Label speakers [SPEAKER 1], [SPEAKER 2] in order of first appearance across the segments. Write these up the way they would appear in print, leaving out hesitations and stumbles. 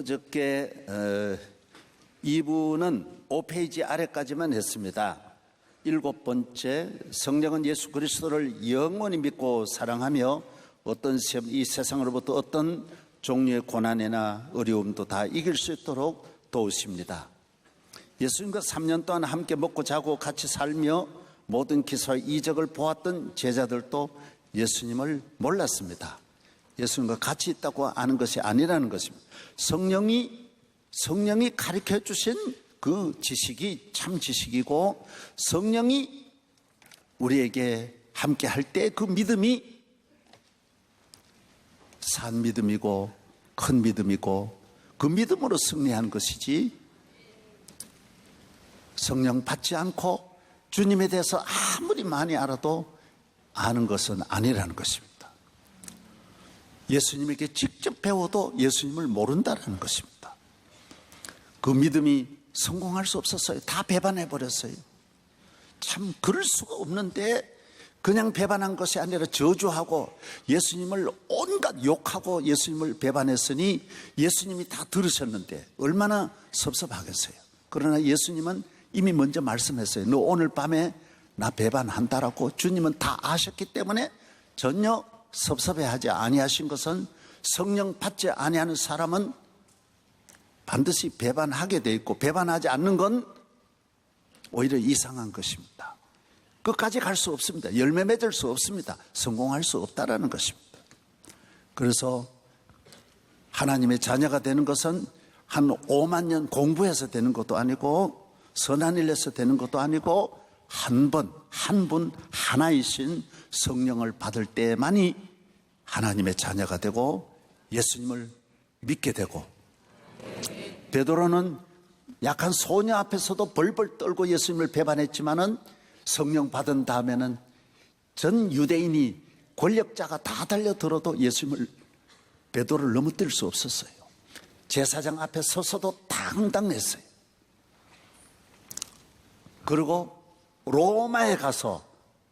[SPEAKER 1] 어저께 2부는 5페이지 아래까지만 했습니다. 7번째, 성령은 예수 그리스도를 영원히 믿고 사랑하며 어떤 시험, 이 세상으로부터 어떤 종류의 고난이나 어려움도 다 이길 수 있도록 도우십니다. 예수님과 3년 동안 함께 먹고 자고 같이 살며 모든 기사와 이적을 보았던 제자들도 예수님을 몰랐습니다. 예수님과 같이 있다고 아는 것이 아니라는 것입니다. 성령이 가르쳐 주신 그 지식이 참 지식이고, 성령이 우리에게 함께 할 때 그 믿음이 산 믿음이고 큰 믿음이고, 그 믿음으로 승리하는 것이지, 성령 받지 않고 주님에 대해서 아무리 많이 알아도 아는 것은 아니라는 것입니다. 예수님에게 직접 배워도 예수님을 모른다는 것입니다. 그 믿음이 성공할 수 없었어요. 다 배반해버렸어요. 참 그럴 수가 없는데, 그냥 배반한 것이 아니라 저주하고 예수님을 온갖 욕하고 예수님을 배반했으니 예수님이 다 들으셨는데 얼마나 섭섭하겠어요. 그러나 예수님은 이미 먼저 말씀했어요. 너 오늘 밤에 나 배반한다라고. 주님은 다 아셨기 때문에 전혀 섭섭해하지 아니하신 것은, 성령 받지 아니하는 사람은 반드시 배반하게 돼 있고, 배반하지 않는 건 오히려 이상한 것입니다. 끝까지 갈 수 없습니다. 열매 맺을 수 없습니다. 성공할 수 없다라는 것입니다. 그래서 하나님의 자녀가 되는 것은 한 5만 년 공부해서 되는 것도 아니고, 선한 일 해서 되는 것도 아니고, 한 분 하나이신 성령을 받을 때만이 하나님의 자녀가 되고 예수님을 믿게 되고, 베드로는 약한 소녀 앞에서도 벌벌 떨고 예수님을 배반했지만은 성령 받은 다음에는 전 유대인이 권력자가 다 달려들어도 예수님을, 베드로를 넘어뜨릴 수 없었어요. 제사장 앞에 서서도 당당했어요. 그리고 로마에 가서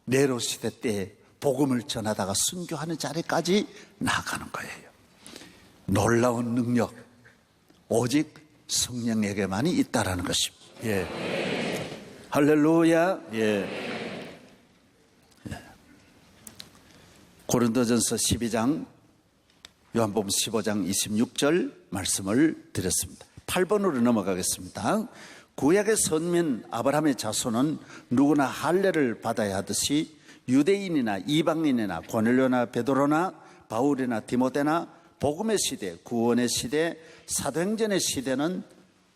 [SPEAKER 1] 네로 시대 때 복음을 전하다가 순교하는 자리까지 나아가는 거예요. 놀라운 능력, 오직 성령에게만이 있다라는 것입니다. 예. 할렐루야. 예. 고린도전서 12장, 요한복음 15장 26절 말씀을 드렸습니다. 8번으로 넘어가겠습니다. 구약의 선민 아브라함의 자손은 누구나 할례를 받아야 하듯이 유대인이나 이방인이나 고넬료나 베드로나 바울이나 디모데나 복음의 시대, 구원의 시대, 사도행전의 시대는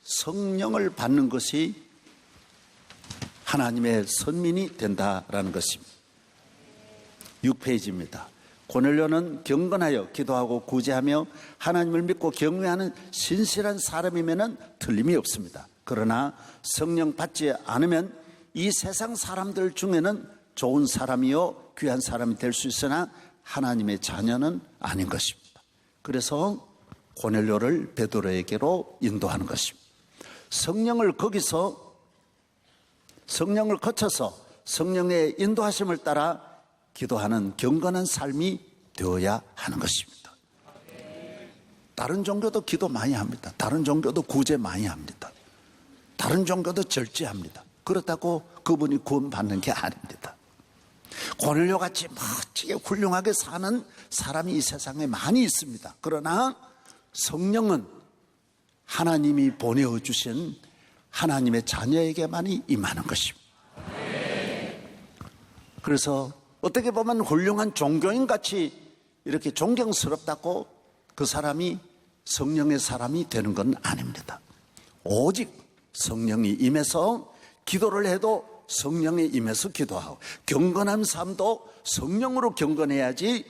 [SPEAKER 1] 성령을 받는 것이 하나님의 선민이 된다라는 것입니다. 6페이지입니다. 고넬료는 경건하여 기도하고 구제하며 하나님을 믿고 경외하는 신실한 사람이면 틀림이 없습니다. 그러나 성령 받지 않으면 이 세상 사람들 중에는 좋은 사람이요 귀한 사람이 될 수 있으나 하나님의 자녀는 아닌 것입니다. 그래서 고넬료를 베드로에게로 인도하는 것입니다. 성령을 거쳐서 성령의 인도하심을 따라 기도하는 경건한 삶이 되어야 하는 것입니다. 다른 종교도 기도 많이 합니다. 다른 종교도 구제 많이 합니다. 다른 종교도 절제합니다. 그렇다고 그분이 구원받는 게 아닙니다. 고넬료같이 멋지게 훌륭하게 사는 사람이 이 세상에 많이 있습니다. 그러나 성령은 하나님이 보내주신 하나님의 자녀에게만이 임하는 것입니다. 그래서 어떻게 보면 훌륭한 종교인같이 이렇게 존경스럽다고 그 사람이 성령의 사람이 되는 건 아닙니다. 오직 성령이 임해서 기도를 해도 성령에 임해서 기도하고, 경건한 삶도 성령으로 경건해야지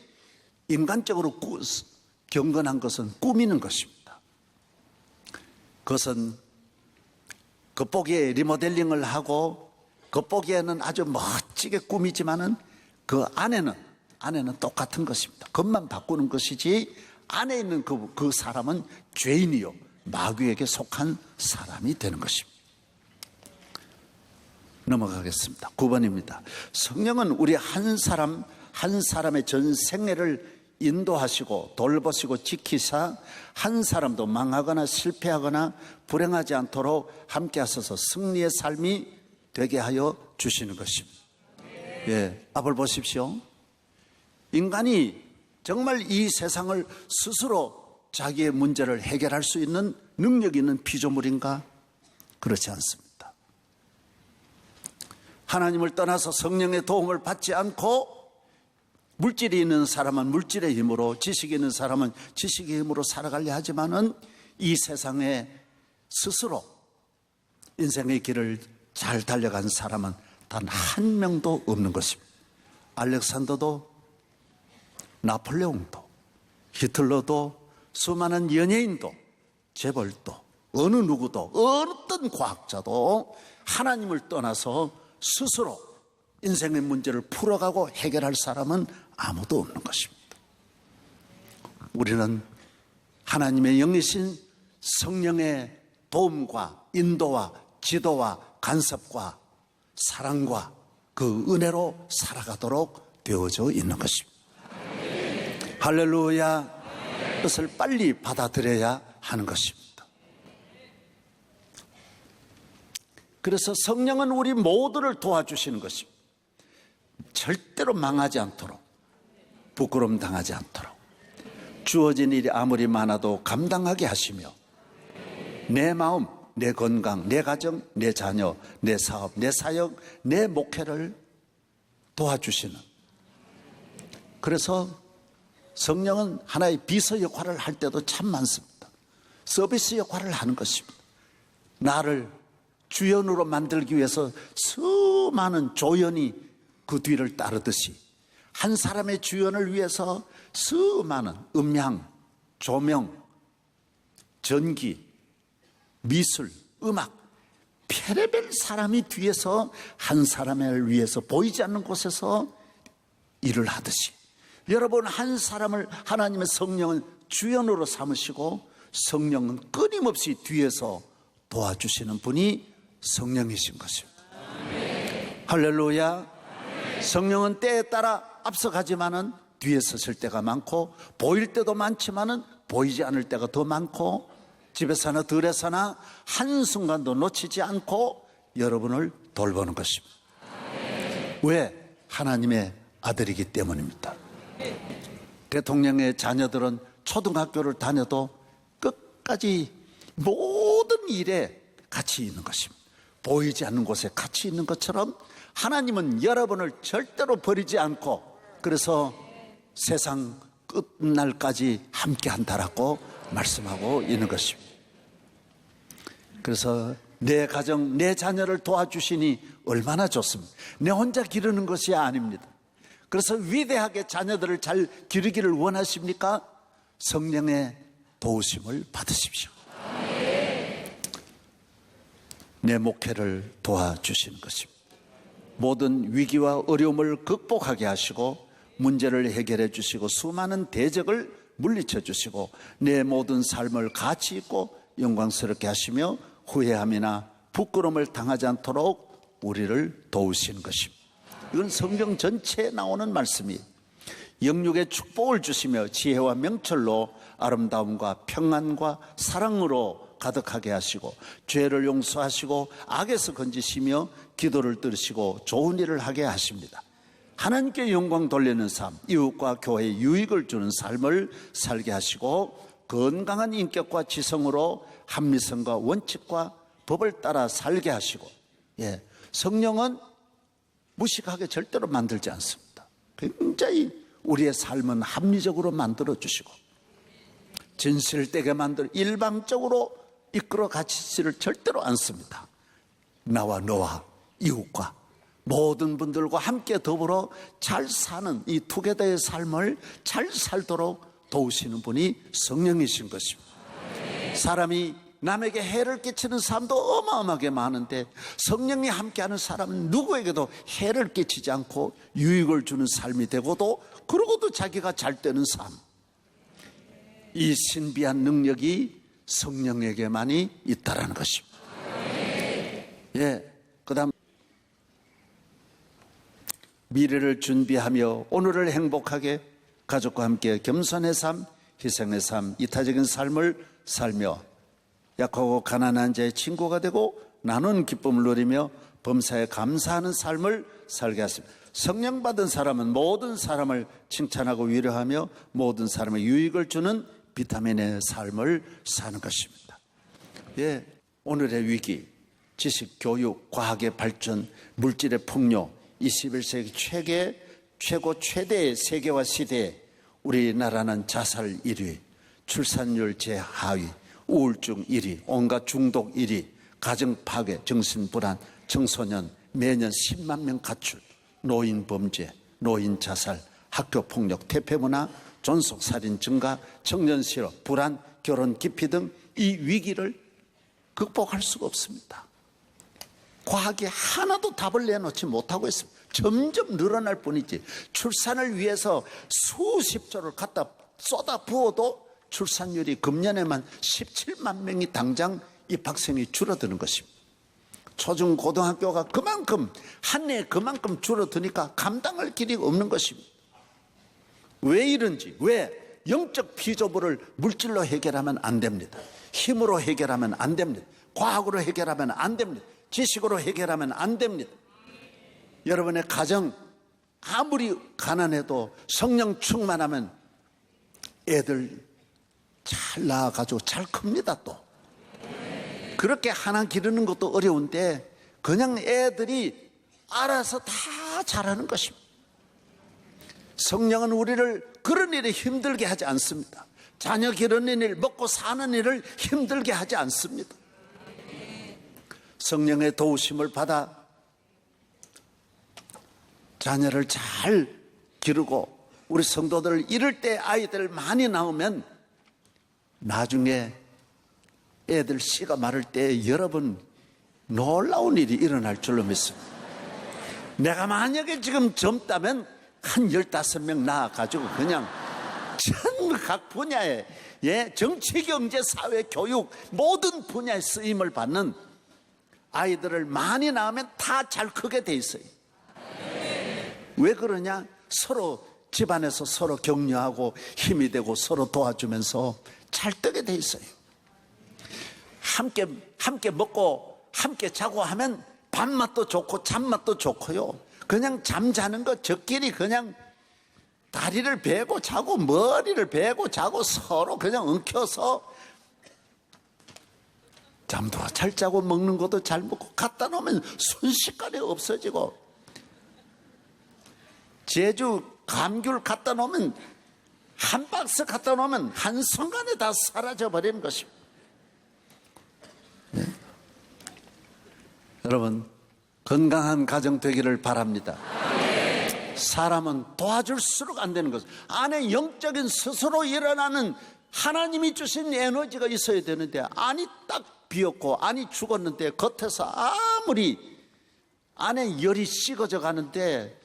[SPEAKER 1] 인간적으로 경건한 것은 꾸미는 것입니다. 그것은 겉보기에 리모델링을 하고 겉보기에는 아주 멋지게 꾸미지만은 그 안에는 똑같은 것입니다. 겉만 바꾸는 것이지 안에 있는 그 사람은 죄인이요 마귀에게 속한 사람이 되는 것입니다. 넘어가겠습니다. 9번입니다. 성령은 우리 한 사람의 전 생애를 인도하시고 돌보시고 지키사 한 사람도 망하거나 실패하거나 불행하지 않도록 함께 하셔서 승리의 삶이 되게 하여 주시는 것입니다. 예, 앞을 보십시오. 인간이 정말 이 세상을 스스로 자기의 문제를 해결할 수 있는 능력이 있는 피조물인가? 그렇지 않습니다. 하나님을 떠나서 성령의 도움을 받지 않고 물질이 있는 사람은 물질의 힘으로, 지식이 있는 사람은 지식의 힘으로 살아가려 하지만은 이 세상에 스스로 인생의 길을 잘 달려간 사람은 단 한 명도 없는 것입니다. 알렉산더도, 나폴레옹도, 히틀러도, 수많은 연예인도, 재벌도, 어느 누구도, 어떤 과학자도 하나님을 떠나서 스스로 인생의 문제를 풀어가고 해결할 사람은 아무도 없는 것입니다. 우리는 하나님의 영이신 성령의 도움과 인도와 지도와 간섭과 사랑과 그 은혜로 살아가도록 되어져 있는 것입니다. 할렐루야. 그것을 빨리 받아들여야 하는 것입니다. 그래서 성령은 우리 모두를 도와주시는 것입니다. 절대로 망하지 않도록, 부끄러움 당하지 않도록, 주어진 일이 아무리 많아도 감당하게 하시며 내 마음, 내 건강, 내 가정, 내 자녀, 내 사업, 내 사역, 내 목회를 도와주시는, 그래서 성령은 하나의 비서 역할을 할 때도 참 많습니다. 서비스 역할을 하는 것입니다. 나를 주연으로 만들기 위해서 수많은 조연이 그 뒤를 따르듯이 한 사람의 주연을 위해서 수많은 음향, 조명, 전기, 미술, 음악, 별의별 사람이 뒤에서 한 사람을 위해서 보이지 않는 곳에서 일을 하듯이 여러분 한 사람을 하나님의 성령은 주연으로 삼으시고 성령은 끊임없이 뒤에서 도와주시는 분이 성령이신 것입니다. 할렐루야. 성령은 때에 따라 앞서가지만은 뒤에 서실 때가 많고 보일 때도 많지만은 보이지 않을 때가 더 많고 집에서나 들에서나 한순간도 놓치지 않고 여러분을 돌보는 것입니다. 왜? 하나님의 아들이기 때문입니다. 대통령의 자녀들은 초등학교를 다녀도 끝까지 모든 일에 같이 있는 것입니다. 보이지 않는 곳에 같이 있는 것처럼 하나님은 여러분을 절대로 버리지 않고 그래서 세상 끝날까지 함께 한다라고 말씀하고 있는 것입니다. 그래서 내 가정, 내 자녀를 도와주시니 얼마나 좋습니다. 내 혼자 기르는 것이 아닙니다. 그래서 위대하게 자녀들을 잘 기르기를 원하십니까? 성령의 도우심을 받으십시오. 내 목회를 도와주시는 것입니다. 모든 위기와 어려움을 극복하게 하시고 문제를 해결해 주시고 수많은 대적을 물리쳐 주시고 내 모든 삶을 가치 있고 영광스럽게 하시며 후회함이나 부끄러움을 당하지 않도록 우리를 도우시는 것입니다. 이건 성경 전체에 나오는 말씀이에요. 영육의 축복을 주시며 지혜와 명철로 아름다움과 평안과 사랑으로 가득하게 하시고 죄를 용서하시고 악에서 건지시며 기도를 들으시고 좋은 일을 하게 하십니다. 하나님께 영광 돌리는 삶, 이웃과 교회에 유익을 주는 삶을 살게 하시고 건강한 인격과 지성으로 합리성과 원칙과 법을 따라 살게 하시고 성령은 무식하게 절대로 만들지 않습니다. 굉장히 우리의 삶은 합리적으로 만들어주시고 진실되게 만들어 일방적으로 이끌어 가시지를 절대로 않습니다. 나와 너와 이웃과 모든 분들과 함께 더불어 잘 사는 이 투게더의 삶을 잘 살도록 도우시는 분이 성령이신 것입니다. 사람이 남에게 해를 끼치는 삶도 어마어마하게 많은데 성령이 함께하는 사람은 누구에게도 해를 끼치지 않고 유익을 주는 삶이 되고도 그러고도 자기가 잘 되는 삶, 이 신비한 능력이 성령에게만이 있다라는 것입니다. 그다음 미래를 준비하며 오늘을 행복하게 가족과 함께 겸손의 삶, 희생의 삶, 이타적인 삶을 살며 약하고 가난한 자의 친구가 되고 나누는 기쁨을 누리며 범사에 감사하는 삶을 살게 하십니다. 성령 받은 사람은 모든 사람을 칭찬하고 위로하며 모든 사람의 유익을 주는 비타민의 삶을 사는 것입니다. 예, 오늘의 위기, 지식, 교육, 과학의 발전, 물질의 폭력, 21세기 최대의 세계화 시대에 우리나라는 자살 1위, 출산율 제하위, 우울증 1위, 온갖 중독 1위, 가정 파괴, 정신불안, 청소년 매년 10만 명 가출, 노인 범죄, 노인 자살, 학교 폭력, 퇴폐문화, 존속살인 증가, 청년 실업, 불안, 결혼 기피 등 이 위기를 극복할 수가 없습니다. 과학이 하나도 답을 내놓지 못하고 있습니다. 점점 늘어날 뿐이지 출산을 위해서 수십 조를 갖다 쏟아 부어도 출산율이 금년에만 17만 명이 당장 입학생이 줄어드는 것입니다. 초중 고등학교가 그만큼 한 해에 그만큼 줄어드니까 감당할 길이 없는 것입니다. 왜 이런지, 왜 영적 피조물을 물질로 해결하면 안 됩니다. 힘으로 해결하면 안 됩니다. 과학으로 해결하면 안 됩니다. 지식으로 해결하면 안 됩니다. 여러분의 가정 아무리 가난해도 성령 충만하면 애들 잘 낳아가지고 잘 큽니다. 또 그렇게 하나 기르는 것도 어려운데 그냥 애들이 알아서 다 잘하는 것입니다. 성령은 우리를 그런 일에 힘들게 하지 않습니다. 자녀 기르는 일, 먹고 사는 일을 힘들게 하지 않습니다. 성령의 도우심을 받아 자녀를 잘 기르고 우리 성도들을 이럴 때 아이들 많이 낳으면 나중에 애들 씨가 마를 때 여러분 놀라운 일이 일어날 줄로 믿습니다. 내가 만약에 지금 젊다면 한 15명 낳아가지고 그냥 전 각 분야에 정치, 경제, 사회, 교육 모든 분야에 쓰임을 받는 아이들을 많이 낳으면 다 잘 크게 돼 있어요. 왜 그러냐? 서로 집안에서 서로 격려하고 힘이 되고 서로 도와주면서 잘 뜨게 돼 있어요. 함께 먹고 함께 자고 하면 밥맛도 좋고 잠맛도 좋고요. 그냥 잠자는 거 저끼리 그냥 다리를 베고 자고 머리를 베고 자고 서로 그냥 엉켜서 잠도 잘 자고 먹는 것도 잘 먹고 갖다 놓으면 순식간에 없어지고 제주 감귤 갖다 놓으면 한 박스 갖다 놓으면 한순간에 다 사라져 버리는 것입니다. 네. 여러분 건강한 가정 되기를 바랍니다. 사람은 도와줄수록 안 되는 것. 안에 영적인 스스로 일어나는 하나님이 주신 에너지가 있어야 되는데 안이 딱 비었고 안이 죽었는데 겉에서 아무리 안에 열이 식어져 가는데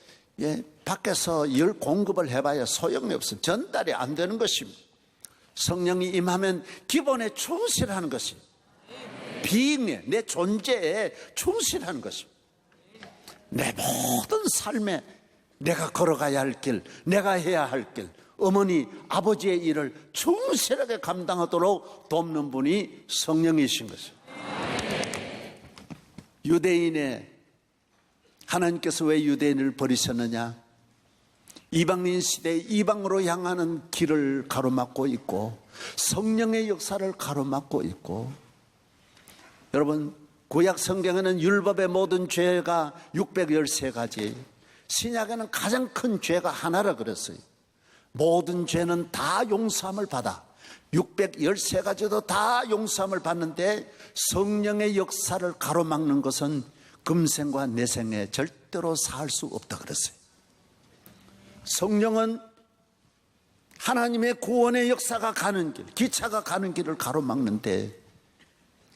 [SPEAKER 1] 밖에서 열 공급을 해봐야 소용이 없어. 전달이 안 되는 것입니다. 성령이 임하면 기본에 충실하는 것입니다. 비잉에 내 존재에 충실하는 것입니다. 내 모든 삶에 내가 걸어가야 할 길, 내가 해야 할 길, 어머니, 아버지의 일을 충실하게 감당하도록 돕는 분이 성령이신 것입니다. 유대인의 하나님께서 왜 유대인을 버리셨느냐? 이방인 시대에 이방으로 향하는 길을 가로막고 있고 성령의 역사를 가로막고 있고, 여러분 구약 성경에는 율법의 모든 죄가 613가지, 신약에는 가장 큰 죄가 하나라 그랬어요. 모든 죄는 다 용서함을 받아 613가지도 다 용서함을 받는데 성령의 역사를 가로막는 것은 금생과 내생에 절대로 사할 수 없다 그랬어요. 성령은 하나님의 구원의 역사가 가는 길, 기차가 가는 길을 가로막는데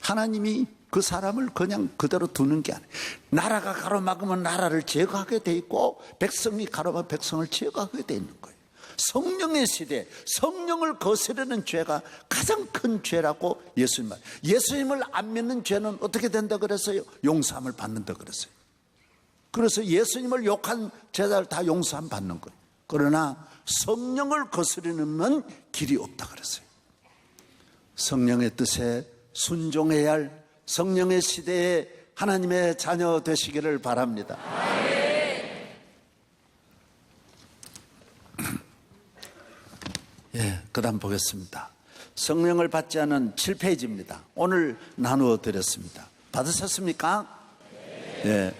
[SPEAKER 1] 하나님이 그 사람을 그냥 그대로 두는 게 아니에요. 나라가 가로막으면 나라를 제거하게 돼 있고 백성이 가로막으면 백성을 제거하게 돼 있는 거예요. 성령의 시대, 성령을 거스르는 죄가 가장 큰 죄라고 예수님 말. 예수님을 안 믿는 죄는 어떻게 된다 그랬어요? 용서함을 받는다 그랬어요. 그래서 예수님을 욕한 죄를 다 용서함 받는 거예요. 그러나 성령을 거스르는 길이 없다 그랬어요. 성령의 뜻에 순종해야 할 성령의 시대에 하나님의 자녀 되시기를 바랍니다. 예, 그 다음 보겠습니다. 성령을 받지 않은 7페이지입니다. 오늘 나누어 드렸습니다. 받으셨습니까? 예,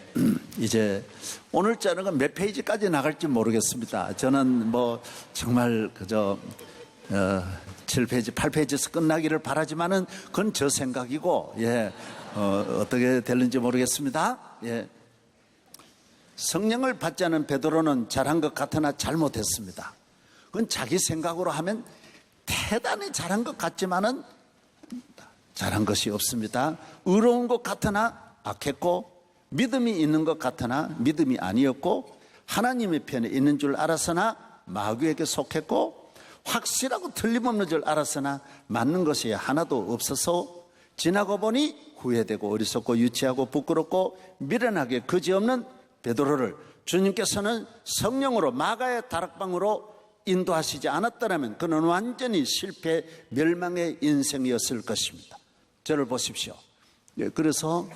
[SPEAKER 1] 이제 오늘 자료가 몇 페이지까지 나갈지 모르겠습니다. 저는 뭐 정말 그저 7페이지, 8페이지에서 끝나기를 바라지만은 그건 저 생각이고, 예, 어떻게 될는지 모르겠습니다. 예. 성령을 받지 않은 베드로는 잘한 것 같으나 잘못했습니다. 그건 자기 생각으로 하면 대단히 잘한 것 같지만은 잘한 것이 없습니다. 의로운 것 같으나 악했고, 믿음이 있는 것 같으나 믿음이 아니었고, 하나님의 편에 있는 줄 알았으나 마귀에게 속했고, 확실하고 틀림없는 줄 알았으나 맞는 것이 하나도 없어서 지나고 보니 후회되고 어리석고 유치하고 부끄럽고 미련하게 그지없는 베드로를 주님께서는 성령으로 마가의 다락방으로 인도하시지 않았더라면 그는 완전히 실패 멸망의 인생이었을 것입니다. 저를 보십시오. 예, 그래서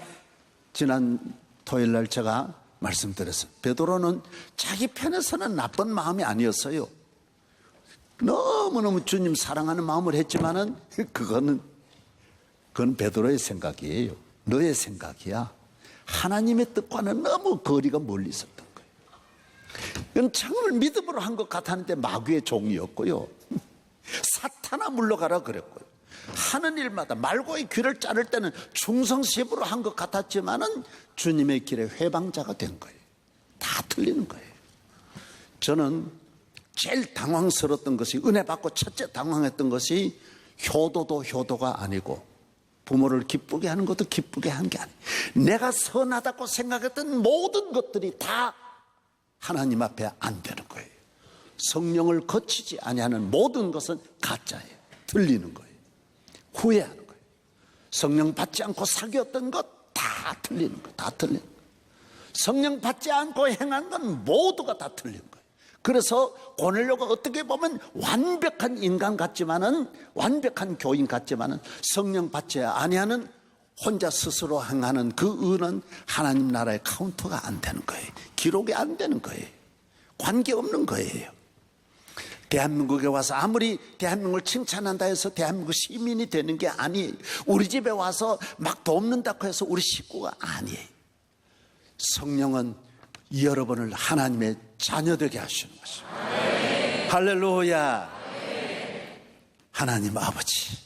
[SPEAKER 1] 지난 토요일 날 제가 말씀드렸어요. 베드로는 자기 편에서는 나쁜 마음이 아니었어요. 너무너무 주님 사랑하는 마음을 했지만은 그건 베드로의 생각이에요. 너의 생각이야. 하나님의 뜻과는 너무 거리가 멀리 있었던 거예요. 그건 정말 믿음으로 한 것 같았는데 마귀의 종이었고요. 사탄아 물러가라 그랬고요. 하는 일마다 말고의 귀를 자를 때는 충성심으로 한 것 같았지만은 주님의 길에 회방자가 된 거예요. 다 틀리는 거예요. 저는 제일 당황스러웠던 것이, 은혜 받고 첫째 당황했던 것이 효도도 효도가 아니고 부모를 기쁘게 하는 것도 기쁘게 한 게 아니에요. 내가 선하다고 생각했던 모든 것들이 다 하나님 앞에 안 되는 거예요. 성령을 거치지 아니하는 모든 것은 가짜예요. 틀리는 거예요. 후회하는 거예요. 성령 받지 않고 사귀었던 것 다 틀리는 거예요. 다 틀리는 거예요. 성령 받지 않고 행한 건 모두가 다 틀린 거예요. 그래서 고넬료가 어떻게 보면 완벽한 인간 같지만은, 완벽한 교인 같지만은 성령 받지 아니하는 혼자 스스로 행하는 그 의는 하나님 나라의 카운터가 안 되는 거예요. 기록이 안 되는 거예요. 관계없는 거예요. 대한민국에 와서 아무리 대한민국을 칭찬한다 해서 대한민국 시민이 되는 게 아니에요. 우리 집에 와서 막 돕는다고 해서 우리 식구가 아니에요. 성령은 여러분을 하나님의 자녀되게 하시는 것입니다. 할렐루야. 하나님 아버지,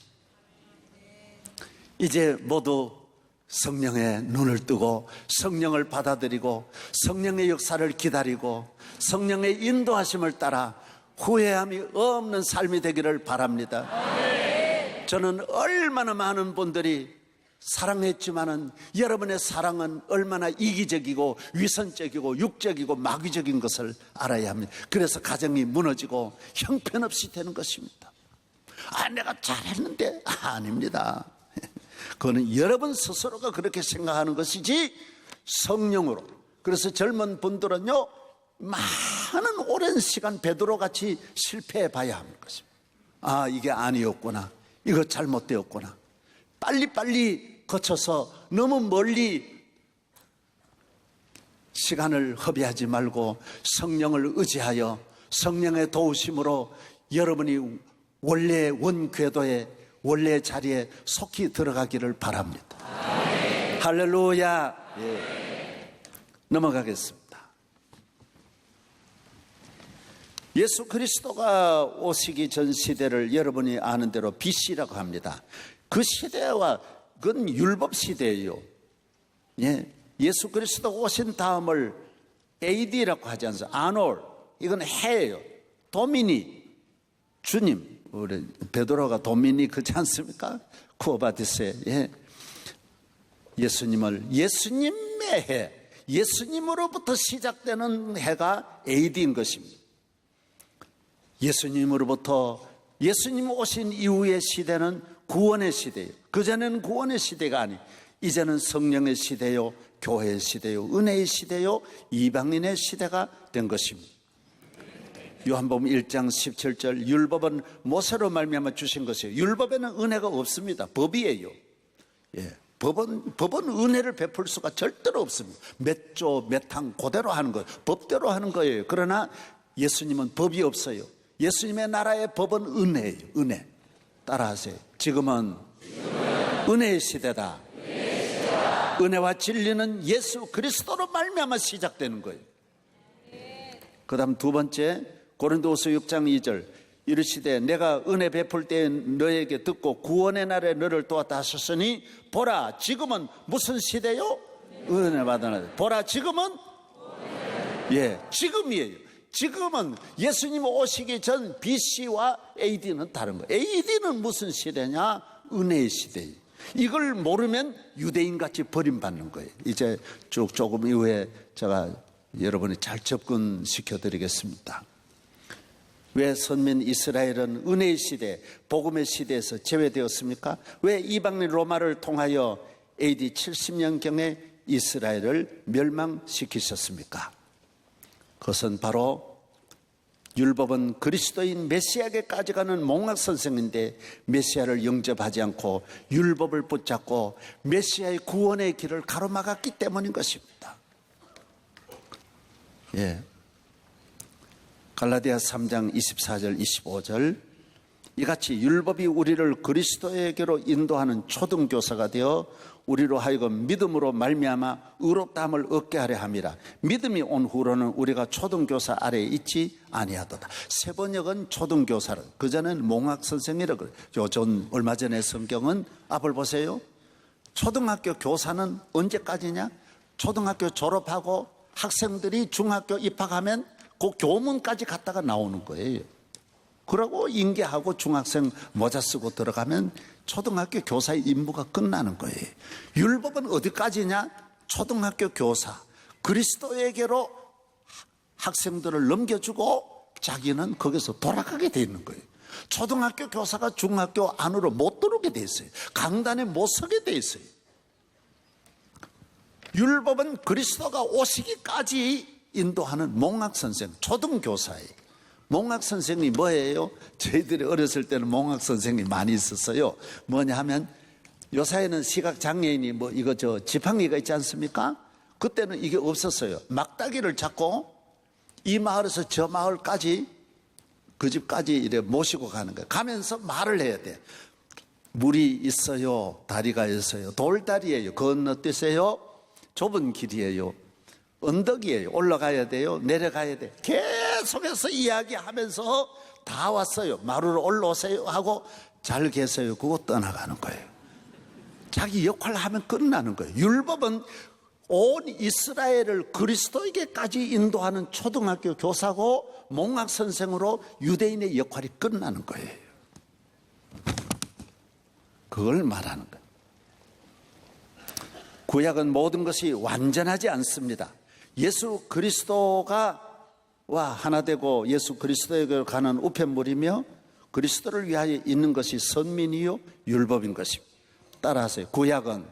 [SPEAKER 1] 이제 모두 성령의 눈을 뜨고 성령을 받아들이고 성령의 역사를 기다리고 성령의 인도하심을 따라 후회함이 없는 삶이 되기를 바랍니다. 저는 얼마나 많은 분들이 사랑했지만은 여러분의 사랑은 얼마나 이기적이고 위선적이고 육적이고 마귀적인 것을 알아야 합니다. 그래서 가정이 무너지고 형편없이 되는 것입니다. 내가 잘했는데 아닙니다. 그거는 여러분 스스로가 그렇게 생각하는 것이지 성령으로. 그래서 젊은 분들은요, 많은 오랜 시간 베드로같이 실패해 봐야 하는 것입니다. 이게 아니었구나, 이거 잘못되었구나. 빨리빨리 거쳐서 너무 멀리 시간을 허비하지 말고 성령을 의지하여 성령의 도우심으로 여러분이 원래의 원궤도에, 원래의 자리에 속히 들어가기를 바랍니다. 할렐루야. 예. 넘어가겠습니다. 예수 그리스도가 오시기 전 시대를 여러분이 아는 대로 BC라고 합니다. 그 시대와 그건 율법 시대예요. 예. 예수 그리스도 오신 다음을 AD라고 하지 않습니까? 아놀, 이건 해예요. 도미니, 주님. 우리 베드로가 도미니 그렇지 않습니까? 쿠어바디세. 예. 예수님의 해, 예수님으로부터 시작되는 해가 AD인 것입니다. 예수님 오신 이후의 시대는 구원의 시대예요. 그전에는 구원의 시대가 아니, 이제는 성령의 시대요, 교회의 시대요, 은혜의 시대요, 이방인의 시대가 된 것입니다. 요한복음 1장 17절 율법은 모세로 말미암아 주신 것이에요. 율법에는 은혜가 없습니다. 법이에요. 예. 법은 은혜를 베풀 수가 절대로 없습니다. 몇 조, 몇 항 그대로 하는 거예요. 법대로 하는 거예요. 그러나 예수님은 법이 없어요. 예수님의 나라의 법은 은혜예요. 은혜. 따라하세요. 지금은 은혜의 시대다. 은혜와 진리는 예수 그리스도로 말미암아 시작되는 거예요. 그 다음 두 번째, 고린도후서 6장 2절 이르시되 내가 은혜 베풀 때에 너에게 듣고 구원의 날에 너를 도왔다 하셨으니 보라 지금은 무슨 시대요? 은혜 받으나. 보라 지금은 지금이에요. 지금은 예수님 오시기 전 BC와 AD는 다른 거예요. AD는 무슨 시대냐? 은혜의 시대예요. 이걸 모르면 유대인같이 버림받는 거예요. 이제 쭉 조금 이후에 제가 여러분이 잘 접근시켜 드리겠습니다. 왜 선민 이스라엘은 은혜의 시대, 복음의 시대에서 제외되었습니까? 왜 이방인 로마를 통하여 AD 70년경에 이스라엘을 멸망시키셨습니까? 그것은 바로 율법은 그리스도인 메시아에게까지 가는 몽학선생인데 메시아를 영접하지 않고 율법을 붙잡고 메시아의 구원의 길을 가로막았기 때문인 것입니다. 갈라디아 3장 24절 25절 이같이 율법이 우리를 그리스도에게로 인도하는 초등교사가 되어 우리로 하여금 믿음으로 말미암아 의롭다함을 얻게 하려 함이라. 믿음이 온 후로는 우리가 초등교사 아래에 있지 아니하도다. 세번역은 초등교사를, 그전에는 몽학선생이라고 그래요. 전 얼마 전에 성경은 앞을 보세요. 초등학교 교사는 언제까지냐? 초등학교 졸업하고 학생들이 중학교 입학하면 그 교문까지 갔다가 나오는 거예요. 그러고 인계하고 중학생 모자 쓰고 들어가면 초등학교 교사의 임무가 끝나는 거예요. 율법은 어디까지냐? 초등학교 교사. 그리스도에게로 학생들을 넘겨주고 자기는 거기서 돌아가게 돼 있는 거예요. 초등학교 교사가 중학교 안으로 못 들어오게 돼 있어요. 강단에 못 서게 돼 있어요. 율법은 그리스도가 오시기까지 인도하는 몽학선생, 초등교사예요. 몽학선생이 뭐예요? 저희들이 어렸을 때는 몽학선생이 많이 있었어요. 뭐냐 하면 요사이는 시각장애인이 지팡이가 있지 않습니까? 그때는 이게 없었어요. 막다기를 잡고 이 마을에서 저 마을까지 그 집까지 이래 모시고 가는 거예요. 가면서 말을 해야 돼. 물이 있어요. 다리가 있어요. 돌다리예요. 건너뛰세요. 좁은 길이에요. 언덕이에요. 올라가야 돼요. 내려가야 돼. 계속해서 이야기하면서 다 왔어요. 마루로 올라오세요 하고 잘 계세요. 그거 떠나가는 거예요. 자기 역할을 하면 끝나는 거예요. 율법은 온 이스라엘을 그리스도에게까지 인도하는 초등학교 교사고 몽학선생으로 유대인의 역할이 끝나는 거예요. 그걸 말하는 거예요. 구약은 모든 것이 완전하지 않습니다. 예수 그리스도가 하나 되고 예수 그리스도에게 가는 우편물이며 그리스도를 위하여 있는 것이 선민이요 율법인 것입니다. 따라하세요. 구약은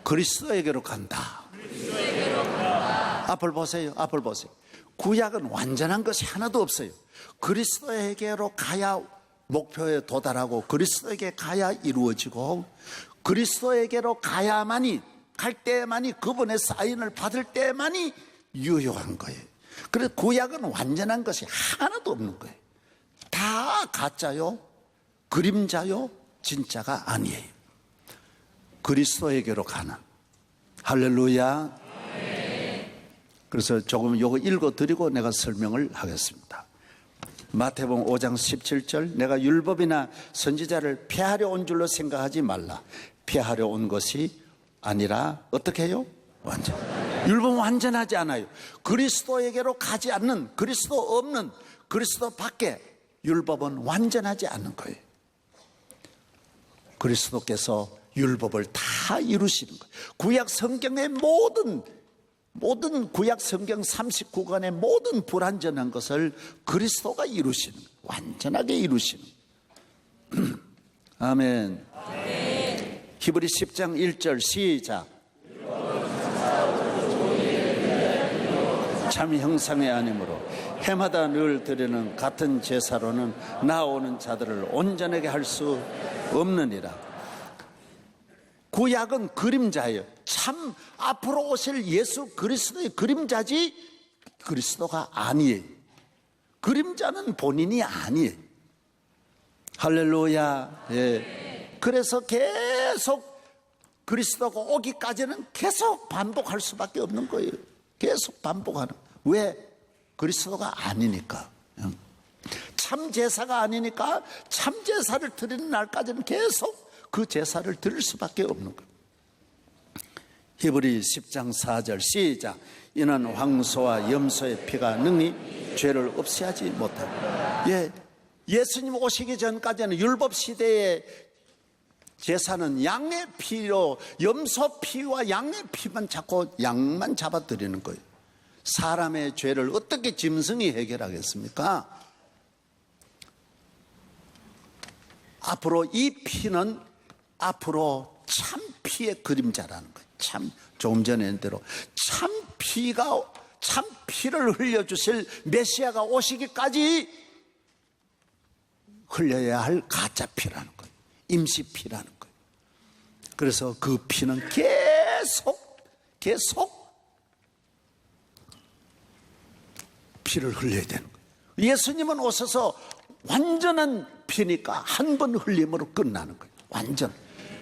[SPEAKER 1] 그리스도에게로 간다. 앞을 보세요. 앞을 보세요. 구약은 완전한 것이 하나도 없어요. 그리스도에게로 가야 목표에 도달하고 그리스도에게 가야 이루어지고 그리스도에게로 가야만이 갈 때만이 그분의 사인을 받을 때만이 유효한 거예요. 그래서 구약은 완전한 것이 하나도 없는 거예요. 다 가짜요, 그림자요, 진짜가 아니에요. 그리스도에게로 가는. 할렐루야. 그래서 조금 요거 읽어드리고 내가 설명을 하겠습니다. 마태복음 5장 17절 내가 율법이나 선지자를 폐하려 온 줄로 생각하지 말라. 폐하려 온 것이 아니라 어떻게 해요? 완전. 율법은 완전하지 않아요. 그리스도에게로 가지 않는, 그리스도 없는, 그리스도 밖에 율법은 완전하지 않는 거예요. 그리스도께서 율법을 다 이루시는 거예요. 구약 성경의 모든 구약 성경 39권의 모든 불완전한 것을 그리스도가 이루시는 거예요. 완전하게 이루시는 거예요. 아멘. 히브리 10장 1절 시작. 참 형상이 아니므로 해마다 늘 드리는 같은 제사로는 나아오는 자들을 온전하게 할 수 없느니라. 구약은 그림자예요. 참 앞으로 오실 예수 그리스도의 그림자지 그리스도가 아니에요. 그림자는 본인이 아니에요. 할렐루야. 예. 그래서 계속 그리스도가 오기까지는 계속 반복할 수밖에 없는 거예요. 계속 반복하는. 왜? 그리스도가 아니니까. 참 제사가 아니니까 참 제사를 드리는 날까지는 계속 그 제사를 드릴 수밖에 없는 거예요. 히브리 10장 4절 시작. 이는 황소와 염소의 피가 능히 죄를 없애하지 못하고. 예, 예수님 오시기 전까지는 율법 시대의 제사는 양의 피로, 염소 피와 양의 피만 자꾸 양만 잡아드리는 거예요. 사람의 죄를 어떻게 짐승이 해결하겠습니까? 앞으로 이 피는 앞으로 참 피의 그림자라는 거예요. 참, 조금 전에 한 대로 참 피를 흘려주실 메시아가 오시기까지 흘려야 할 가짜 피라는 거예요. 임시 피라는 거예요. 그래서 그 피는 계속 피를 흘려야 되는 거예요. 예수님은 오셔서 완전한 피니까 한 번 흘림으로 끝나는 거예요. 완전.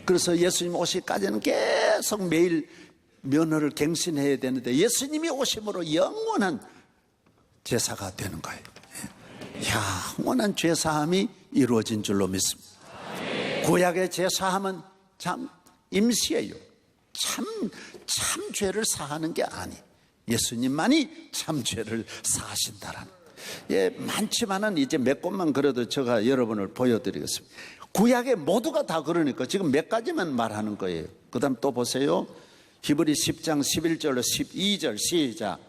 [SPEAKER 1] 그래서 예수님 오시기까지는 계속 매일 면허를 갱신해야 되는데 예수님이 오심으로 영원한 제사가 되는 거예요. 영원한 죄사함이 이루어진 줄로 믿습니다. 구약의 제사함은 참 임시예요. 참 죄를 사하는 게 아니에요. 예수님만이 참 죄를 사하신다라는. 예, 많지만은 이제 몇 곳만 그래도 제가 여러분을 보여드리겠습니다. 구약의 모두가 다 그러니까 지금 몇 가지만 말하는 거예요. 그 다음 또 보세요. 히브리 10장 11절로 12절 시작.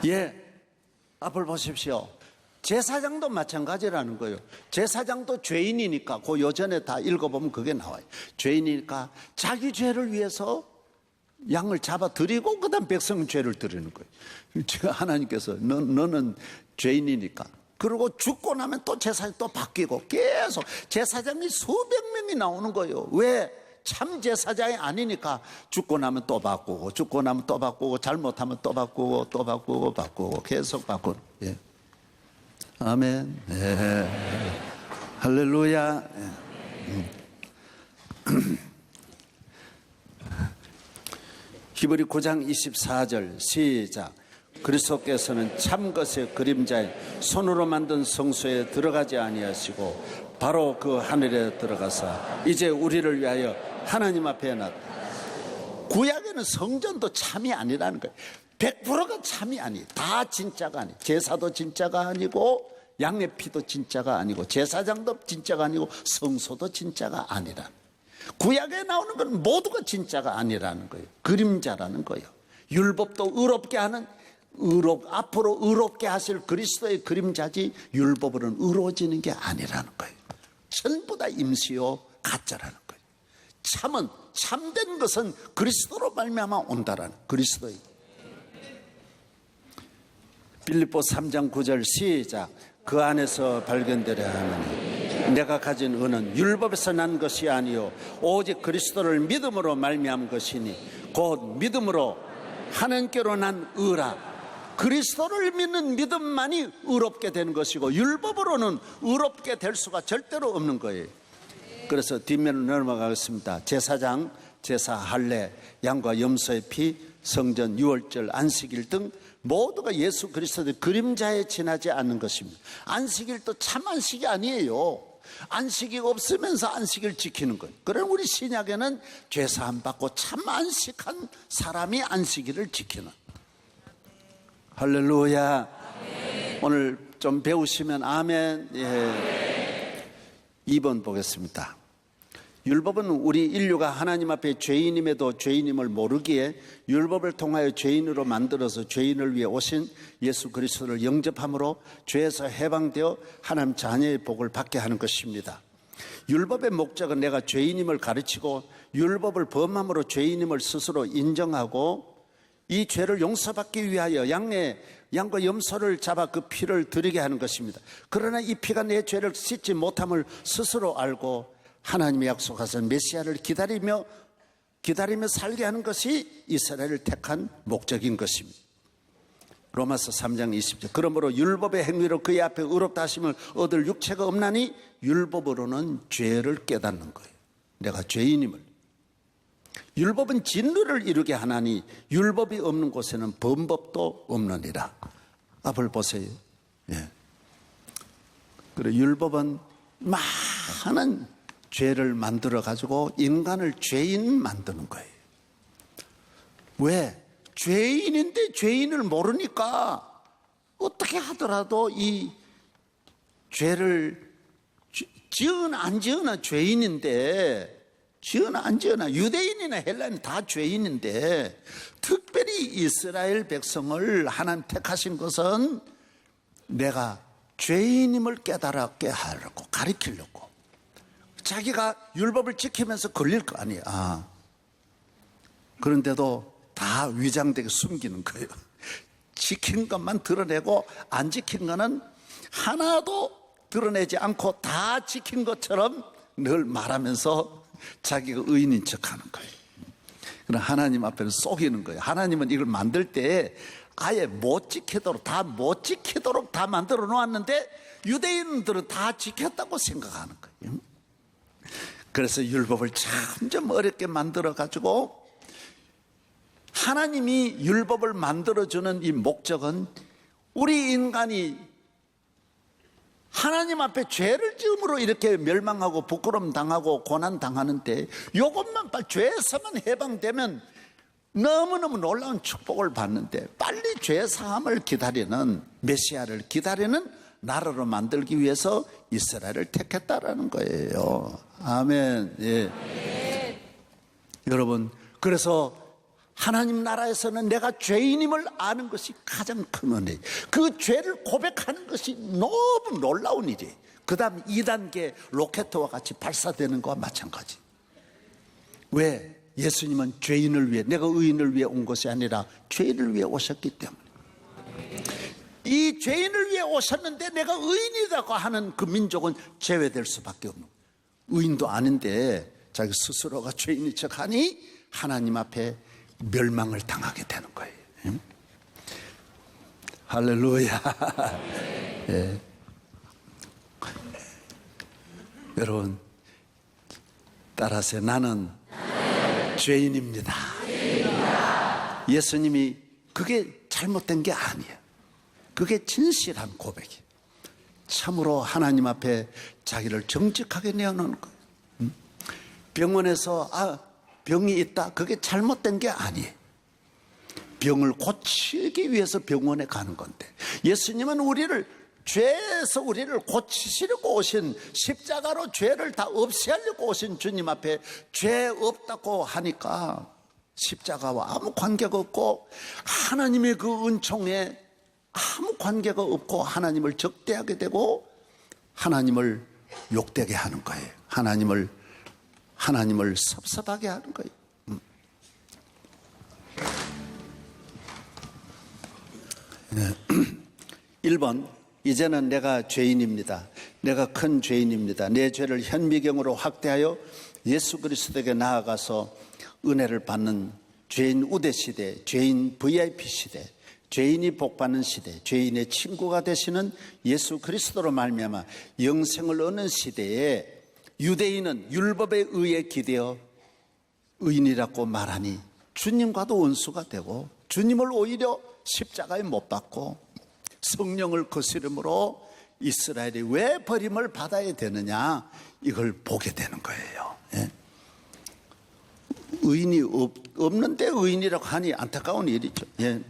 [SPEAKER 1] 예, 앞을 보십시오. 제사장도 마찬가지라는 거예요. 제사장도 죄인이니까 그 요전에 다 읽어보면 그게 나와요. 죄인이니까 자기 죄를 위해서 양을 잡아드리고 그 다음 백성 죄를 드리는 거예요. 제가 하나님께서 너는 죄인이니까. 그리고 죽고 나면 또 제사장이 또 바뀌고 계속 제사장이 수백 명이 나오는 거예요. 왜? 참 제사장이 아니니까 죽고 나면 또 바꾸고 죽고 나면 또 바꾸고 잘못하면 또 바꾸고 또 바꾸고 계속 바꾸는. 예. 아멘. 예. 할렐루야. 히브리 9장 24절 시작. 그리스도께서는 참 것의 그림자에 손으로 만든 성소에 들어가지 아니하시고 바로 그 하늘에 들어가사 이제 우리를 위하여 하나님 앞에 놨다. 구약에는 성전도 참이 아니라는 거예요. 100%가 참이 아니에요. 다 진짜가 아니에요. 제사도 진짜가 아니고 양의 피도 진짜가 아니고 제사장도 진짜가 아니고 성소도 진짜가 아니라. 구약에 나오는 건 모두가 진짜가 아니라는 거예요. 그림자라는 거예요. 율법도 의롭게 하는 앞으로 의롭게 하실 그리스도의 그림자지 율법으로는 의로워지는 게 아니라는 거예요. 전부 다 임시요 가짜라는 거예요. 참된 것은 그리스도로 말미암아 온다라는 그리스도의. 빌립보 3장 9절 시작. 그 안에서 발견되려 하느니 내가 가진 은은 율법에서 난 것이 아니요 오직 그리스도를 믿음으로 말미암은 것이니 곧 믿음으로 하나님께로 난 의라. 그리스도를 믿는 믿음만이 의롭게 되는 것이고 율법으로는 의롭게 될 수가 절대로 없는 거예요. 그래서 뒷면으로 넘어가겠습니다. 제사장, 제사, 할례, 양과 염소의 피, 성전, 유월절, 안식일 등 모두가 예수 그리스도의 그림자에 지나지 않는 것입니다. 안식일도 참 안식이 아니에요. 안식이 없으면서 안식을 지키는 거예요. 그럼 우리 신약에는 죄사함 받고 참 안식한 사람이 안식일을 지키는. 할렐루야. 아멘. 오늘 좀 배우시면 아멘. 예. 2번 보겠습니다. 율법은 우리 인류가 하나님 앞에 죄인임에도 죄인임을 모르기에 율법을 통하여 죄인으로 만들어서 죄인을 위해 오신 예수 그리스도를 영접함으로 죄에서 해방되어 하나님 자녀의 복을 받게 하는 것입니다. 율법의 목적은 내가 죄인임을 가르치고 율법을 범함으로 죄인임을 스스로 인정하고 이 죄를 용서받기 위하여 양과 염소를 잡아 그 피를 드리게 하는 것입니다. 그러나 이 피가 내 죄를 씻지 못함을 스스로 알고 하나님의 약속하신 메시아를 기다리며 살게 하는 것이 이스라엘을 택한 목적인 것입니다. 로마서 3장 20절. 그러므로 율법의 행위로 그의 앞에 의롭다 하심을 얻을 육체가 없나니 율법으로는 죄를 깨닫는 거예요. 내가 죄인임을. 율법은 진리를 이루게 하나니 율법이 없는 곳에는 범법도 없느니라. 앞을 보세요. 예. 그리고 율법은 많은 죄를 만들어 가지고 인간을 죄인 만드는 거예요. 왜? 죄인인데 죄인을 모르니까 어떻게 하더라도 이 죄를 지으나 안 지으나 죄인인데, 지으나 안 지으나 유대인이나 헬라인 다 죄인인데, 특별히 이스라엘 백성을 하나님 택하신 것은 내가 죄인임을 깨달게 하려고, 가르치려고. 자기가 율법을 지키면서 걸릴 거 아니야. 그런데도 다 위장되게 숨기는 거예요. 지킨 것만 드러내고 안 지킨 거는 하나도 드러내지 않고 다 지킨 것처럼 늘 말하면서 자기가 의인인 척하는 거예요. 그럼 하나님 앞에는 속이는 거예요. 하나님은 이걸 만들 때 아예 못 지키도록 다 만들어 놓았는데 유대인들은 다 지켰다고 생각하는 거예요. 그래서 율법을 점점 어렵게 만들어 가지고 하나님이 율법을 만들어주는 이 목적은 우리 인간이 하나님 앞에 죄를 지음으로 이렇게 멸망하고 부끄러움 당하고 고난 당하는데 이것만 죄에서만 해방되면 너무너무 놀라운 축복을 받는데 빨리 죄 사함을 기다리는 메시아를 기다리는 나라로 만들기 위해서 이스라엘을 택했다라는 거예요. 아멘. 예. 아멘. 여러분, 그래서 하나님 나라에서는 내가 죄인임을 아는 것이 가장 큰 은혜예요. 그 죄를 고백하는 것이 너무 놀라운 일이에요. 그 다음 2단계 로켓과 같이 발사되는 것과 마찬가지. 왜? 예수님은 죄인을 위해, 내가 의인을 위해 온 것이 아니라 죄인을 위해 오셨기 때문에. 이 죄인을 위해 오셨는데 내가 의인이라고 하는 그 민족은 제외될 수밖에 없는 거예요. 의인도 아닌데 자기 스스로가 죄인인 척하니 하나님 앞에 멸망을 당하게 되는 거예요. 할렐루야. 예. 여러분 따라서 나는 죄인입니다. 예수님이 그게 잘못된 게 아니에요. 그게 진실한 고백이에요. 참으로 하나님 앞에 자기를 정직하게 내어놓는 거예요. 병원에서 병이 있다, 그게 잘못된 게 아니에요. 병을 고치기 위해서 병원에 가는 건데 예수님은 죄에서 우리를 고치시려고 오신, 십자가로 죄를 다 없애려고 오신 주님 앞에 죄 없다고 하니까 십자가와 아무 관계가 없고 하나님의 그 은총에 아무 관계가 없고 하나님을 적대하게 되고 하나님을 욕되게 하는 거예요. 하나님을 섭섭하게 하는 거예요. 1번, 이제는 내가 죄인입니다. 내가 큰 죄인입니다. 내 죄를 현미경으로 확대하여 예수 그리스도에게 나아가서 은혜를 받는 죄인 우대 시대, 죄인 VIP 시대, 죄인이 복받는 시대, 죄인의 친구가 되시는 예수 그리스도로 말미암아 영생을 얻는 시대에 유대인은 율법에 의해 기대어 의인이라고 말하니 주님과도 원수가 되고 주님을 오히려 십자가에 못 박고 성령을 거스름으로 이스라엘이 왜 버림을 받아야 되느냐, 이걸 보게 되는 거예요. 예. 의인이 없는데 의인이라고 하니 안타까운 일이죠. 예.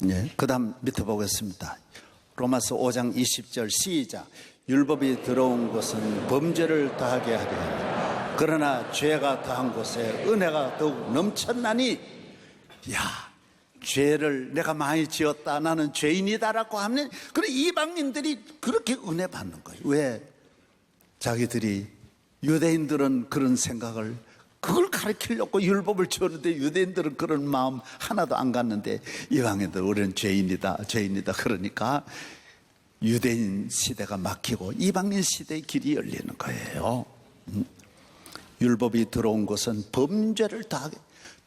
[SPEAKER 1] 예. 그 다음 밑에 보겠습니다. 로마서 5장 20절 시작. 율법이 들어온 것은 범죄를 더하게 하려 하니 그러나 죄가 더한 곳에 은혜가 더욱 넘쳤나니, 야, 죄를 내가 많이 지었다, 나는 죄인이다라고 하면, 그래 이방인들이 그렇게 은혜 받는 거예요. 왜? 자기들이, 유대인들은 그런 생각을, 그걸 가르치려고 율법을 지었는데 유대인들은 그런 마음 하나도 안 갖는데, 이방인들 우리는 죄인이다 죄인이다 그러니까 유대인 시대가 막히고 이방인 시대의 길이 열리는 거예요. 율법이 들어온 것은 범죄를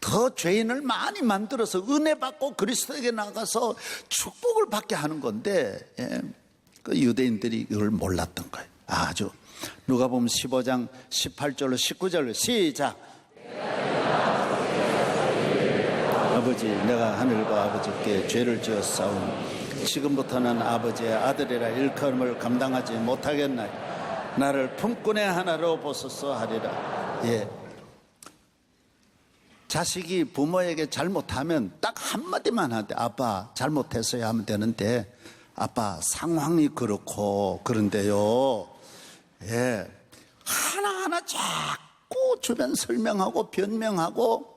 [SPEAKER 1] 더 죄인을 많이 만들어서 은혜 받고 그리스도에게 나가서 축복을 받게 하는 건데, 그 유대인들이 이걸 몰랐던 거예요. 아주. 누가복음 15장 18절로 19절로 시작. 아버지, 내가 하늘과 아버지께 죄를 지었사오니 지금부터는 아버지의 아들이라 일컬음을 감당하지 못하겠나니 나를 품꾼의 하나로 보소서 하리라. 예. 자식이 부모에게 잘못하면 딱 한마디만 하는데, 아빠 잘못했어야 하면 되는데, 아빠 상황이 그렇고 그런데요. 예. 하나하나 자꾸 주변 설명하고 변명하고,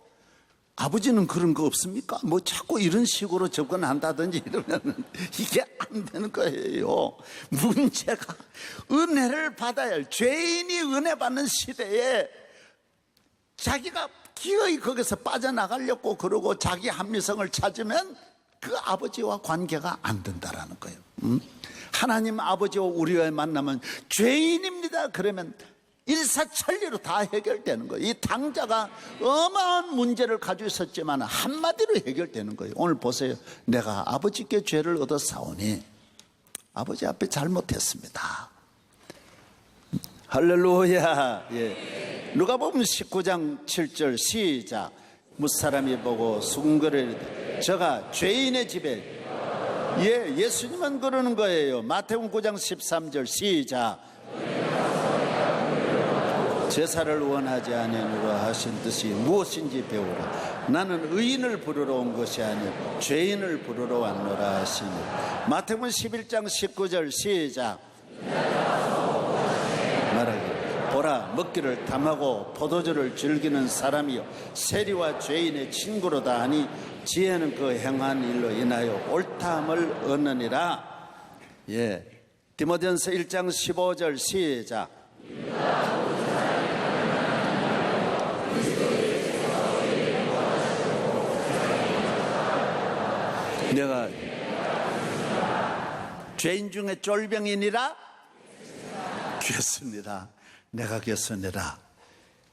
[SPEAKER 1] 아버지는 그런 거 없습니까? 뭐 자꾸 이런 식으로 접근한다든지 이러면 이게 안 되는 거예요. 문제가 은혜를 받아야 할, 죄인이 은혜 받는 시대에 자기가 기어이 거기서 빠져나가려고 그러고 자기 합리성을 찾으면 그 아버지와 관계가 안 된다라는 거예요. 하나님 아버지와 우리와의 만남은 죄인입니다. 그러면 일사천리로 다 해결되는 거예요. 이 당자가 어마어마한 문제를 가지고 있었지만 한마디로 해결되는 거예요. 오늘 보세요. 내가 아버지께 죄를 얻어 싸우니 아버지 앞에 잘못했습니다. 할렐루야. 예. 누가복음 19장 7절 시작. 무사람이 보고 수군거리되 저가 죄인의 집에, 예, 예수님은 그러는 거예요. 마태복음 9장 13절 시작. 제사를 원하지 아니하노라 하신 듯이 무엇인지 배우라. 나는 의인을 부르러 온 것이 아니고 죄인을 부르러 왔노라 하시니. 마태복음 11장 19절 시작. 말하기를 보라, 먹기를 탐하고 포도주를 즐기는 사람이요 세리와 죄인의 친구로다 하니 지혜는 그 행한 일로 인하여 옳다함을 얻느니라. 예, 디모데전서 1장 15절 시작. 내가 죄인 중에 쫄병이니라 귀했습니다. 내가 귀했으니라.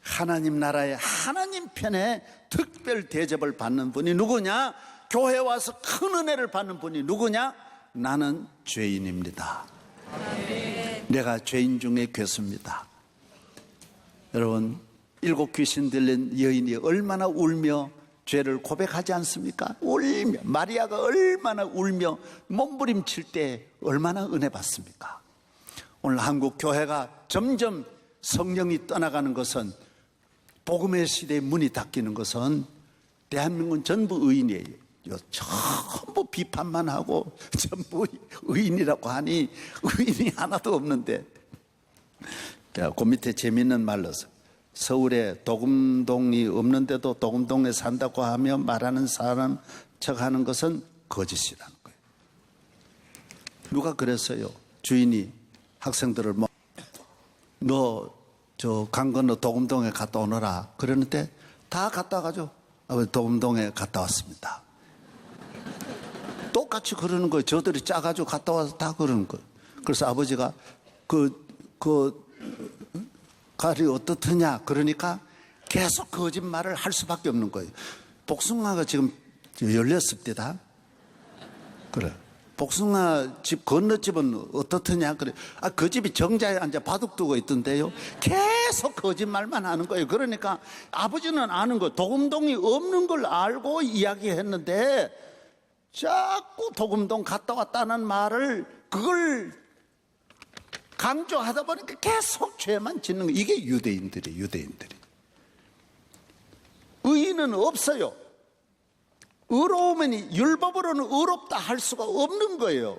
[SPEAKER 1] 하나님 나라의 하나님 편에 특별 대접을 받는 분이 누구냐? 교회 와서 큰 은혜를 받는 분이 누구냐? 나는 죄인입니다. 내가 죄인 중에 괴수입니다. 여러분, 7 귀신 들린 여인이 얼마나 울며 죄를 고백하지 않습니까? 울며, 마리아가 얼마나 울며 몸부림칠 때 얼마나 은혜 받습니까? 오늘 한국 교회가 점점 성령이 떠나가는 것은, 복음의 시대에 문이 닫히는 것은 대한민국은 전부 의인이에요. 전부 비판만 하고 전부 의인이라고 하니 의인이 하나도 없는데, 그 밑에 재미있는 말로서 서울에 도금동이 없는데도 도금동에 산다고 하며 말하는 사람 척하는 것은 거짓이라는 거예요. 누가 그랬어요? 주인이 학생들을 너 저 강 건너 도금동에 갔다 오너라 그러는데 다 갔다 가죠. 아버지 도금동에 갔다 왔습니다. 똑같이 그러는 거예요. 저들이 짜가지고 갔다 와서 다 그러는 거예요. 그래서 아버지가 가리 어떻느냐 그러니까 계속 거짓말을 할 수밖에 없는 거예요. 복숭아가 지금 열렸을 때다. 그래. 복숭아 집 건너집은 어떻느냐 그래. 그 집이 정자에 앉아 바둑 두고 있던데요. 계속 거짓말만 하는 거예요. 그러니까 아버지는 아는 거, 도금동이 없는 걸 알고 이야기했는데 자꾸 도금동 갔다 왔다는 말을 그걸 강조하다 보니까 계속 죄만 짓는 거예요. 이게 유대인들이에요. 유대인들이. 의인은 없어요. 의로우면 율법으로는 의롭다 할 수가 없는 거예요.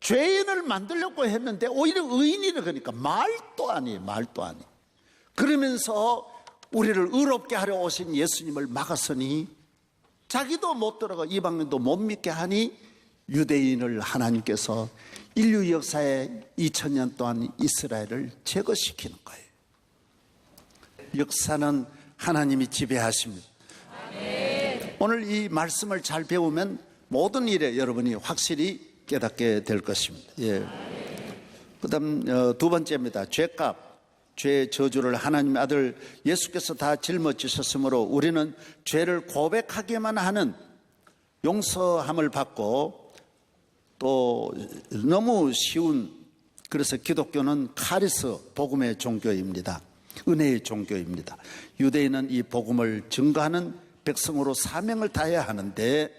[SPEAKER 1] 죄인을 만들려고 했는데 오히려 의인이라 그러니까 말도 아니에요. 말도 아니에요. 그러면서 우리를 의롭게 하려 오신 예수님을 막았으니 자기도 못 들어가 이방인도 못 믿게 하니 유대인을 하나님께서 인류 역사의 2000년 동안 이스라엘을 제거시키는 거예요. 역사는 하나님이 지배하십니다. 오늘 이 말씀을 잘 배우면 모든 일에 여러분이 확실히 깨닫게 될 것입니다. 예. 그다음 두 번째입니다. 죄값, 죄의 저주를 하나님의 아들 예수께서 다 짊어지셨으므로 우리는 죄를 고백하기만 하는 용서함을 받고 또 너무 쉬운, 그래서 기독교는 카리스 복음의 종교입니다. 은혜의 종교입니다. 유대인은 이 복음을 증거하는 백성으로 사명을 다해야 하는데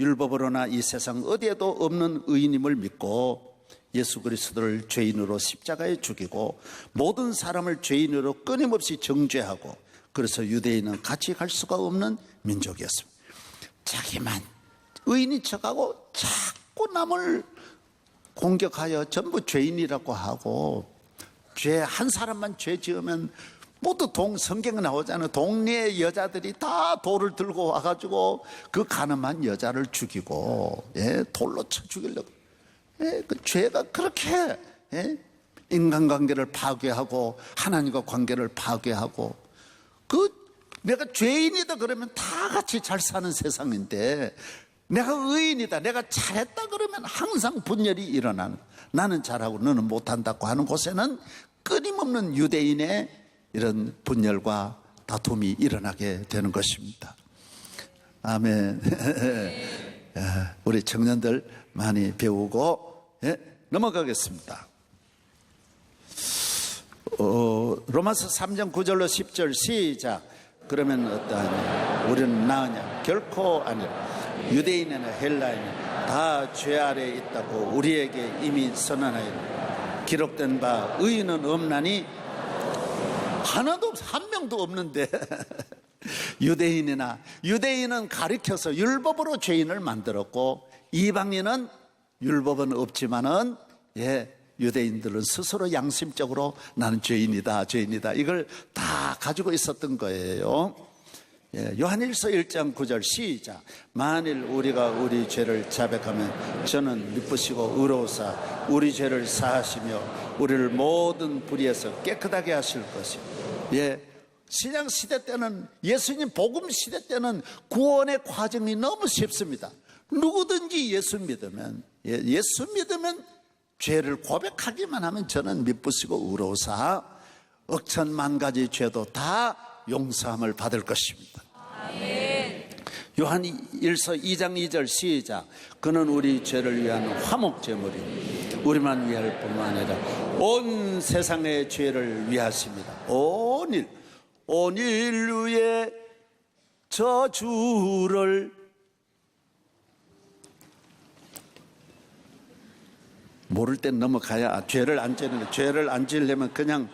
[SPEAKER 1] 율법으로나 이 세상 어디에도 없는 의인임을 믿고 예수 그리스도를 죄인으로 십자가에 죽이고 모든 사람을 죄인으로 끊임없이 정죄하고, 그래서 유대인은 같이 갈 수가 없는 민족이었습니다. 자기만 의인인 척하고 자꾸 남을 공격하여 전부 죄인이라고 하고, 죄 한 사람만 죄 지으면 모두 성경에 나오잖아요. 동네의 여자들이 다 돌을 들고 와가지고 그 가늠한 여자를 죽이고, 예, 돌로 쳐 죽이려고. 예, 그 죄가 그렇게, 예, 인간관계를 파괴하고 하나님과 관계를 파괴하고, 내가 죄인이다 그러면 다 같이 잘 사는 세상인데, 내가 의인이다, 내가 잘했다 그러면 항상 분열이 일어나는, 나는 잘하고 너는 못한다고 하는 곳에는 끊임없는 유대인의 이런 분열과 다툼이 일어나게 되는 것입니다. 아멘. 우리 청년들 많이 배우고, 예, 넘어가겠습니다. 로마서 3장 9절로 10절 시작. 그러면 어떠하냐? 우리는 나으냐? 결코 아니라. 유대인이나 헬라인이나 다 죄 아래에 있다고 우리에게 이미 선언하였다. 기록된 바 의인은 없나니 하나도 한 명도 없는데 유대인은 가리켜서 율법으로 죄인을 만들었고, 이방인은 율법은 없지만은, 예, 유대인들은 스스로 양심적으로 나는 죄인이다 이걸 다 가지고 있었던 거예요. 예, 요한일서 1장 9절 시작. 만일 우리가 우리 죄를 자백하면 저는 미쁘시고 의로우사 우리 죄를 사하시며 우리를 모든 불의에서 깨끗하게 하실 것이요. 예, 신약 시대 때는, 예수님 복음 시대 때는 구원의 과정이 너무 쉽습니다. 누구든지 예수 믿으면, 예수 믿으면 죄를 고백하기만 하면 저는 미쁘시고 의로우사 억천만 가지 죄도 다 용서함을 받을 것입니다. 아멘. 요한일서 2장 2절 시작. 그는 우리 죄를 위한 화목제물이 우리만 위할 뿐만 아니라 온 세상의 죄를 위하십니다. 온 인류의 저주를 모를 땐 넘어가야. 죄를 안 지는, 죄를 안 지려면 그냥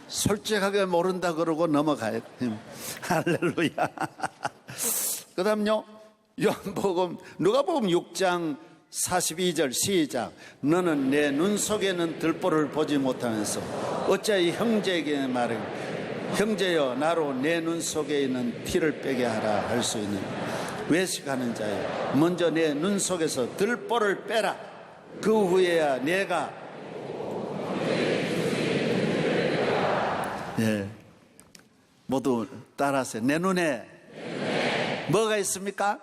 [SPEAKER 1] 솔직하게 모른다 그러고 넘어가야 돼. 할렐루야. 그 다음요, 누가복음 6장 42절 시작. 너는 내 눈 속에는 들보를 보지 못하면서 어찌하여 형제에게 말해 형제여 나로 내 눈 속에 있는 티를 빼게 하라 할 수 있는 외식하는 자여, 먼저 내 눈 속에서 들보를 빼라. 그 후에야 내가, 예, 모두 따라하세요. 내 눈에 뭐가 있습니까?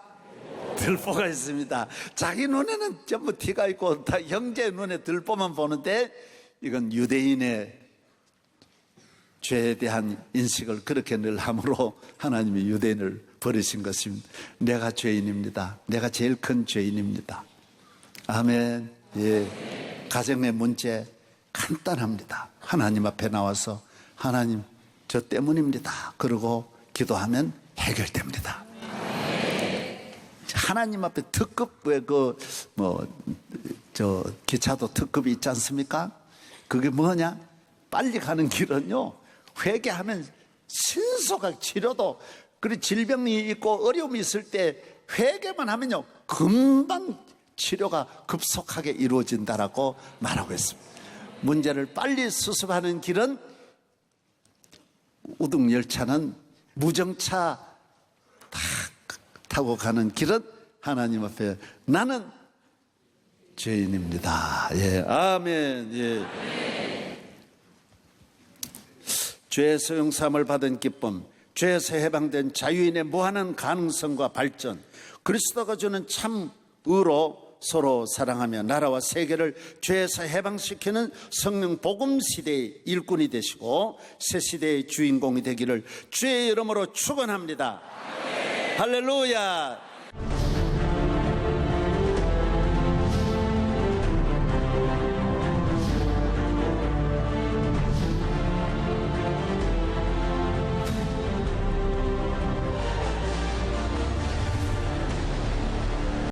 [SPEAKER 1] 들보가 있습니다. 자기 눈에는 전부 티가 있고 다 형제 눈에 들보만 보는데, 이건 유대인의 죄에 대한 인식을 그렇게 늘 함으로 하나님이 유대인을 버리신 것입니다. 내가 죄인입니다. 내가 제일 큰 죄인입니다. 아멘. 예, 가정의 문제 간단합니다. 하나님 앞에 나와서 하나님 저 때문입니다. 그러고 기도하면 해결됩니다. 하나님 앞에 특급, 왜 기차도 특급이 있지 않습니까? 그게 뭐냐? 빨리 가는 길은요, 회개하면 신속하게 치료도, 그리고 질병이 있고 어려움이 있을 때 회개만 하면요, 금방 치료가 급속하게 이루어진다라고 말하고 있습니다. 문제를 빨리 수습하는 길은 우등 열차는 무정차 탁 타고 가는 길은 하나님 앞에 나는 죄인입니다. 예, 아멘. 예. 죄에서 용서함을 받은 기쁨, 죄에서 해방된 자유인의 무한한 가능성과 발전, 그리스도가 주는 참 의로 서로 사랑하며 나라와 세계를 죄에서 해방시키는 성령 복음 시대의 일꾼이 되시고 새 시대의 주인공이 되기를 주의 이름으로 축원합니다. 할렐루야.